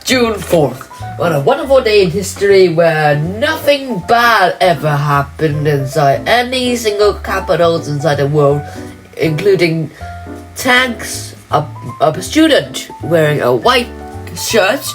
June 4th. What a wonderful day in history where nothing bad ever happened inside any single capitals inside the world, including tanks, a student wearing a white shirt,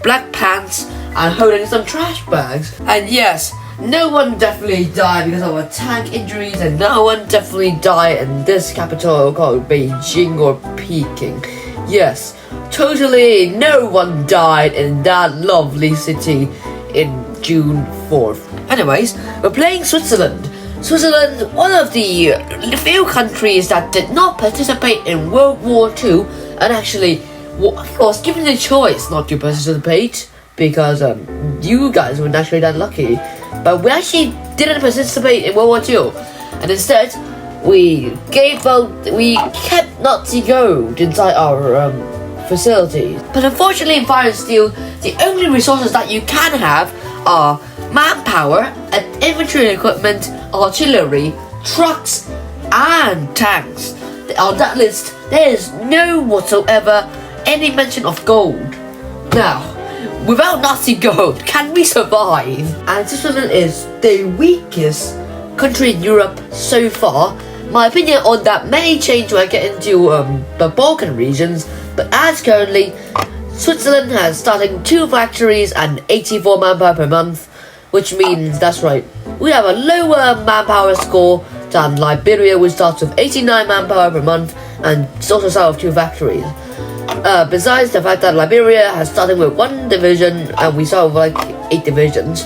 black pants, and holding some trash bags. And yes, no one definitely died because of a tank injuries, and no one definitely died in this capital called Beijing or Peking. Yes, totally no one died in that lovely city in June 4th. Anyways, we're playing Switzerland. Switzerland, one of the few countries that did not participate in World War II, and actually was given the choice not to participate because you guys were naturally that lucky. But we actually didn't participate in World War II, and instead we kept Nazi gold inside our facilities. But unfortunately in Fire and Steel, the only resources that you can have are manpower and infantry equipment, artillery, trucks, and tanks. On that list, there is no whatsoever any mention of gold. Now, without Nazi gold, can we survive? And Switzerland is the weakest country in Europe so far. My opinion on that may change when I get into the Balkan regions, but as currently, Switzerland has starting 2 factories and 84 manpower per month, which means, that's right, we have a lower manpower score than Liberia, which starts with 89 manpower per month and also starts with 2 factories. Besides the fact that Liberia has started with 1 division and we start with like 8 divisions,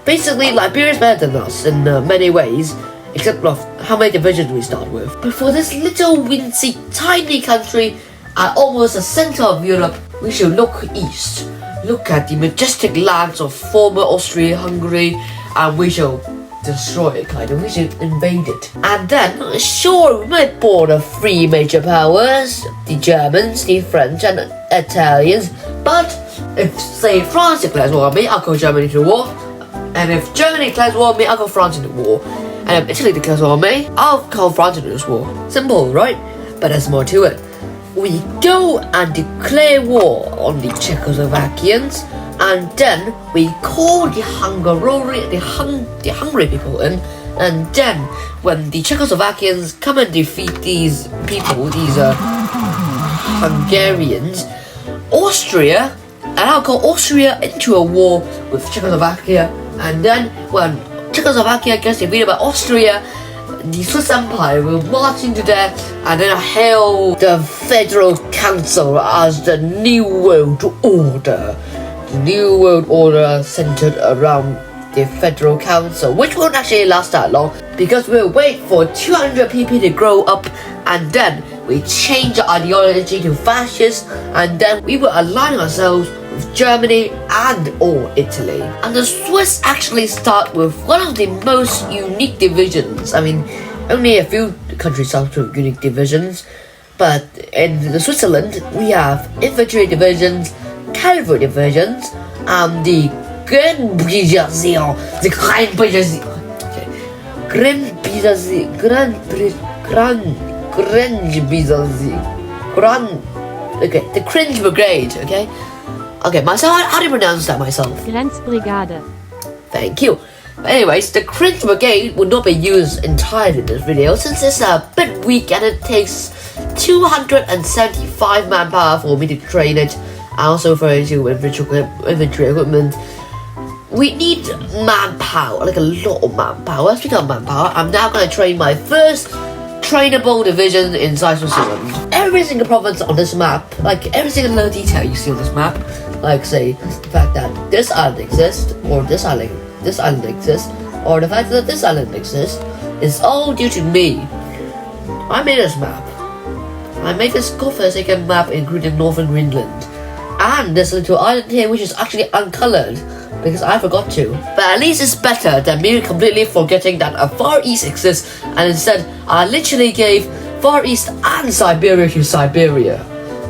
basically Liberia is better than us in many ways, except of how many divisions we start with. But for this little wincy tiny country at almost the center of Europe, we should look east. Look at the majestic lands of former Austria-Hungary, and we shall destroy it, kind of. We should invade it. And then, sure, we might border 3 major powers, the Germans, the French, and Italians, but if, say, France declares war on me, I'll call Germany to war, and if Germany declares war on me, I'll call France into war, and if Italy declares war on me, I'll call France into this war. Simple, right? But there's more to it. We go and declare war on the Czechoslovakians, and then we call the Hungary people in, and then when the Czechoslovakians come and defeat these people, these Hungarians, Austria, and I'll call Austria into a war with Czechoslovakia, and then when Czechoslovakia gets defeated by Austria, the Swiss Empire will march into there and then hail the Federal Council as the New World Order. The New World Order centered around the Federal Council, which won't actually last that long because we'll wait for 200 PP to grow up, and then we change our ideology to fascist, and then we will align ourselves with Germany and or Italy. And the Swiss actually start with one of the most unique divisions. I mean, only a few countries start with unique divisions, but in the Switzerland we have infantry divisions, cavalry divisions, and the Grand Brigadier, the Cringe Brigade, okay? Okay, myself, how do you pronounce that myself? Grenzbrigade. Thank you. But anyways, the Cringe Brigade will not be used entirely in this video since it's a bit weak and it takes 275 manpower for me to train it. I also for into infantry equipment. We need manpower, like a lot of manpower. Speaking of manpower, I'm now going to train my first trainable division inside Switzerland. Every single province on this map, like every single little detail you see on this map, like say the fact that this island exists, or this island exists, or the fact that this island exists, is all due to me. I made this map. I made this godforsaken map including Northern Greenland. And this little island here which is actually uncolored because I forgot to. But at least it's better than me completely forgetting that a Far East exists, and instead I literally gave Far East and Siberia to Siberia.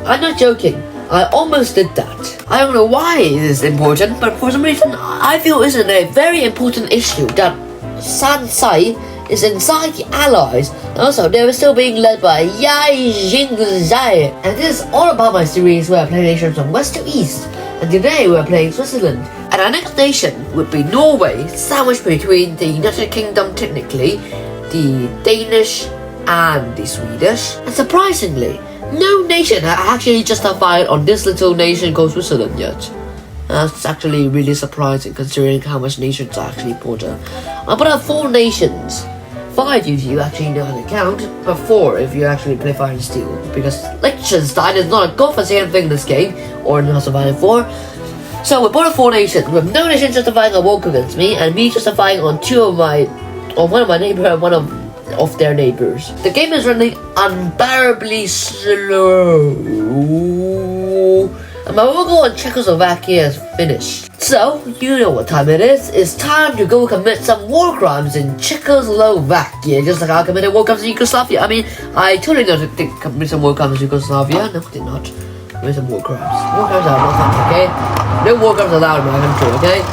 I'm not joking, I almost did that. I don't know why it is important, but for some reason I feel it's a very important issue that Sansai is inside the Allies. Also, they were still being led by Zai. And this is all about my series where I play nations from west to east. And today we're playing Switzerland. And our next nation would be Norway, sandwiched between the United Kingdom technically, the Danish and the Swedish. And surprisingly, no nation has actually justified on this little nation called Switzerland yet. That's actually really surprising considering how much nations are actually important. I put out 4 nations. 5 if you actually know how to count, but 4 if you actually play Fire and Steel. Because Liechtenstein is not a god-forsaken thing in this game, or in House of Iron 4. So we brought out 4 nations, with no nation justifying a war against me, and me justifying on one of my neighbors and one of their neighbors. The game is running unbearably slow. And my logo on Czechoslovakia is finished. So, you know what time it is. It's time to go commit some war crimes in Czechoslovakia. Just like I committed war crimes in Yugoslavia. I mean, I totally did commit some war crimes in Yugoslavia. No, I did not. Commit some war crimes. War crimes are not fun, okay? No war crimes allowed in my country, okay?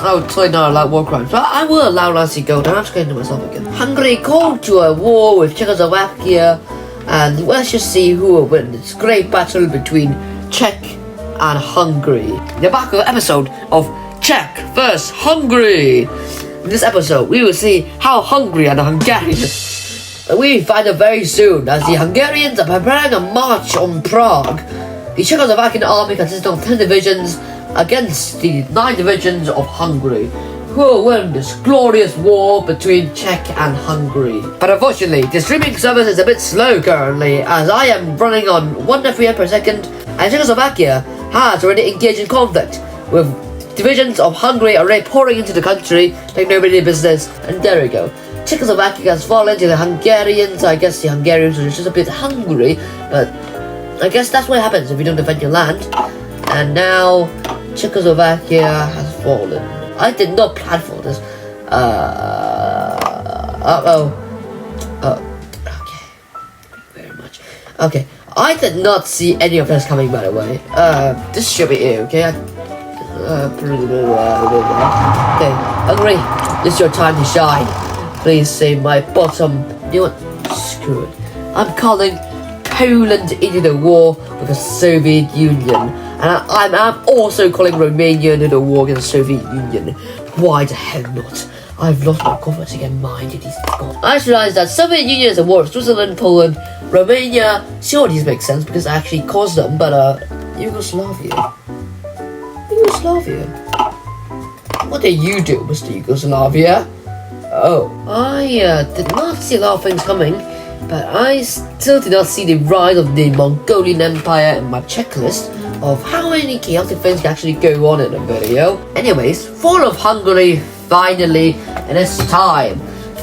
I would totally not allow war crimes. But I will allow Nazi go down. I'm just going to myself again. Hungary called to a war with Czechoslovakia. And let's just see who will win this great battle between Czech and Hungary. The back episode of Czech vs Hungary. In this episode, we will see how Hungary and the Hungarians. We find out very soon as the Hungarians are preparing a march on Prague. The Czechoslovakian army consists of 10 divisions against the 9 divisions of Hungary, who will win this glorious war between Czech and Hungary. But unfortunately, the streaming service is a bit slow currently, as I am running on 1 FPS per second, and Czechoslovakia has already engaged in conflict, with divisions of Hungary already pouring into the country like nobody business. And there we go. Czechoslovakia has fallen to the Hungarians. I guess the Hungarians are just a bit hungry, but I guess that's what happens if you don't defend your land. And now Czechoslovakia has fallen. I did not plan for this. Okay. Thank you very much. Okay. I did not see any of this coming, by the way. This should be it, okay? Okay, Hungary, this is your time to shine. Please save my bottom. You know what? Screw it. I'm calling Poland into the war with the Soviet Union. And I'm also calling Romania into the war against the Soviet Union. Why the hell not? I've lost my confidence again, mind it is gone. I just realized that Soviet Union is a war of Switzerland, Poland, Romania. Sure, these make sense because I actually caused them, but Yugoslavia. What did you do, Mr. Yugoslavia? Oh, I did not see a lot of things coming, but I still did not see the rise of the Mongolian Empire in my checklist of how many chaotic things can actually go on in a video. Anyways, fall of Hungary finally, and it's time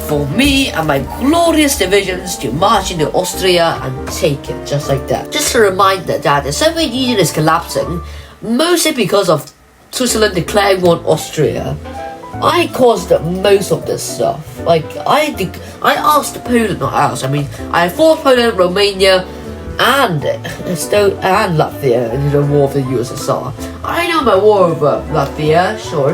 for me and my glorious divisions to march into Austria and take it just like that. Just a reminder that the Soviet Union is collapsing, mostly because of Switzerland declaring war on Austria. I caused most of this stuff. Like, I asked Poland, not asked, I forced Poland, Romania, and Latvia into the war of the USSR. I know my war with Latvia, sure,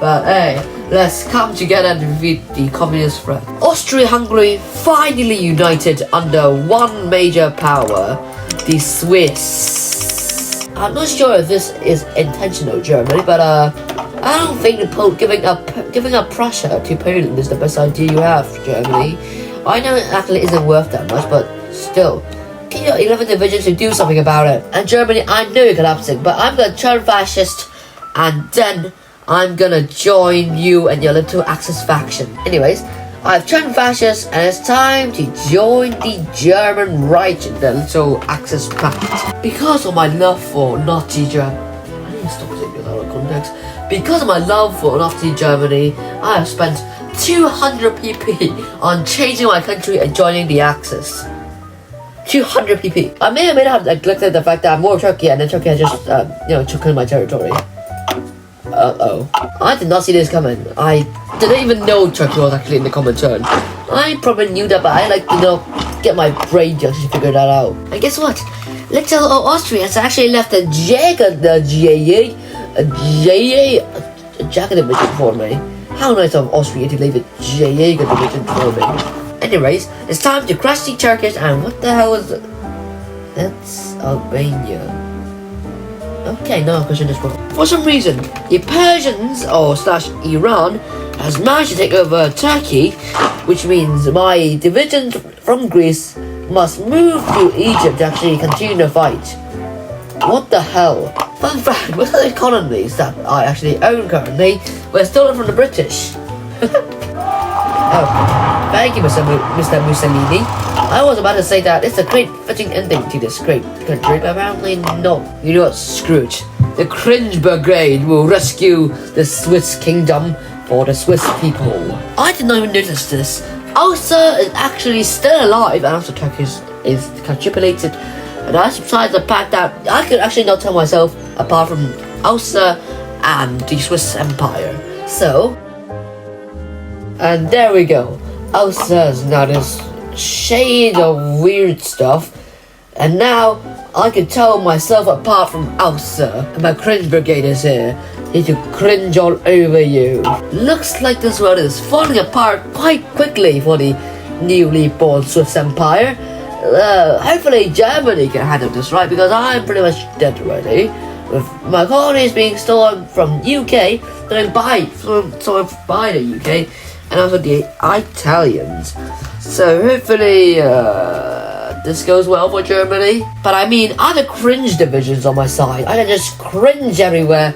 but hey, let's come together and defeat the communist threat. Austria-Hungary finally united under one major power, the Swiss. I'm not sure if this is intentional, Germany, but I don't think giving up Prussia to Poland is the best idea you have, Germany. I know it actually isn't worth that much, but still. Get your 11 divisions to do something about it. And Germany, I know you're collapsing, but I'm gonna turn fascist, and then I'm gonna join you and your little Axis faction. Anyways, I've turned fascist, and it's time to join the German Reich in the little Axis pact. Because of my love for Nazi Germany, I need to stop taking this out of context. Because of my love for Nazi Germany, I have spent 200 PP on changing my country and joining the Axis. 200 PP. I may or may not have neglected the fact that I'm more of Turkey, and then Turkey has just, took in my territory. Uh-oh. I did not see this coming. I didn't even know Turkey was actually in the common turn. I probably knew that, but I get my brain just to figure that out. And guess what? Little Austria has actually left a jacket division for me. How nice of Austria to leave a Jaeger division for me. Anyways, it's time to crush the Turkish, and what the hell is it? That's Albania. Okay, now I'm crushing this one. For some reason, the Persians or slash Iran has managed to take over Turkey, which means my division from Greece must move to Egypt to actually continue the fight. What the hell? Fun fact, most of the colonies that I actually own currently were stolen from the British. Oh, thank you, Mr. Mussolini. I was about to say that it's a great fitting ending to this great country, but apparently no. You know what? Screw it. The Cringe Brigade will rescue the Swiss kingdom for the Swiss people. I did not even notice this. Ulster is actually still alive, and also Turkey is capitulated. And that's besides the fact that I could actually not tell myself apart from Ulster and the Swiss Empire. So, and there we go. Ulster is now this shade of weird stuff, and now I can tell myself apart from Ulster, and my Cringe Brigade is here. Need to cringe all over you. Looks like this world is falling apart quite quickly for the newly born Swiss Empire. Hopefully Germany can handle this, right? Because I'm pretty much dead already. With my colonies being stolen from UK, then by the UK, and also the Italians. So hopefully this goes well for Germany. But I mean, other cringe divisions on my side. I can just cringe everywhere,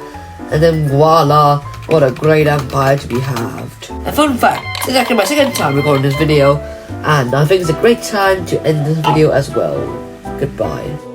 and then voila, what a great empire to be halved. A fun fact, this is actually my second time recording this video, and I think it's a great time to end this video as well. Goodbye.